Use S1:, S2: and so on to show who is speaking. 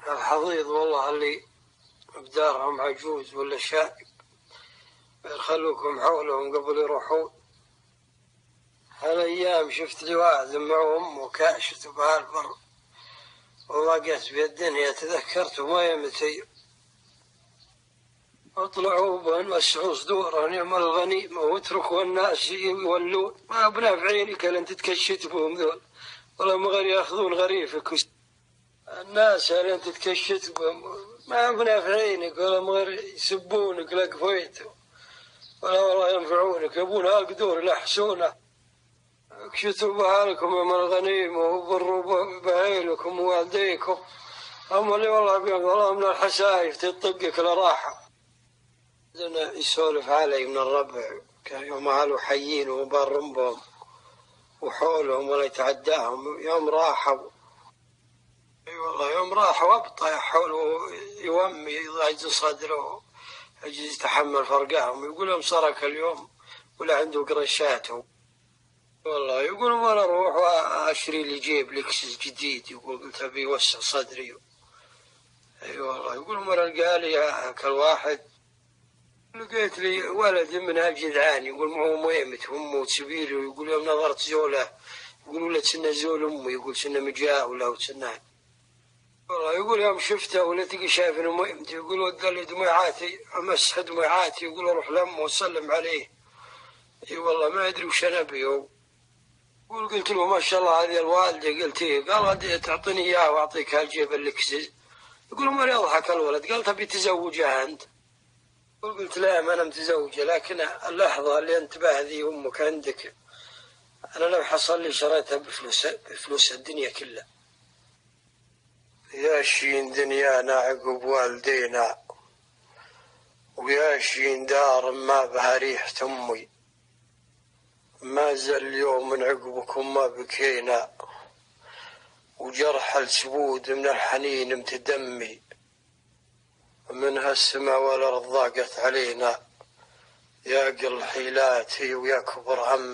S1: الحضيض والله اللي بدارهم عجوز ولا شايب يخلوكم حولهم قبل يروحون. هالأيام شفت لي واحد معه أمه كاشته بهالبر وضاقت بالدنيا، تذكرت ما يمتي اطلعوا بنوسعوا صدورهم يوم الغنيمة واتركوا الناس يولون، ما بنافعينك لن تتكشت بهم ذول ولا مغير ياخذون غريفك. الناس لن تتكشت بهم ما بنافعينك ولا مغير يسبونك لقفيت ولا والله ينفعونك، يبون هالقدور يلحسونه. اكشتوا بحالكم يوم الغنيمة وبروا بعيلكم ووالديكم. أما اللي والله بيهم والله من الحسايف تطقك لراحة. يسولف علي من الربع كان يوم قالوا حيين وبرم بهم وحولهم ولا يتعداهم. يوم راحوا اي والله يوم راحوا ابطأ حول يومي يعز صدره يجي يتحمل فرقاهم. يقول يوم سرك اليوم ولا عنده قرشاته والله. يقول وانا اروح واشتري لي جيب لكسس جديد. يقول قلت ابي يوسع صدري. اي والله. يقول مرة لقالي كالواحد لقيت لي ولد من هالجدعان يقول معه ميمت امه تسبيله. يقول يوم نظرت زوله يقول ولا تسنى زول امه يقول سنة مجاوله وتسنى والله. يقول يوم شفته ولا تلقي شايف انه ميمت يقول ودى لي دموعاتي امسح دموعاتي. يقول اروح لامه واسلم عليه. اي والله ما ادري وش انا بيه. يقول قلت له ما شاء الله هذه الوالده. قلت ايه؟ قال تعطيني اياه واعطيك هالجيب اللكسس. يقول ما يضحك الولد. قال تبي تزوجها انت؟ قلت لا ما أنا متزوجة، لكن اللحظة اللي انتبه ذي أمك عندك أنا لو حصل لي شريتها بفلوس الدنيا كلها. يا شين دنيانا عقب والدينا ويا شين دار ما بها ريحة أمي. ما زال اليوم من عقبكم ما بكينا وجرح السبود من الحنين متدمي. منها السما والأرض ضاقت علينا. يا قل حيلاتي ويا كبر همي.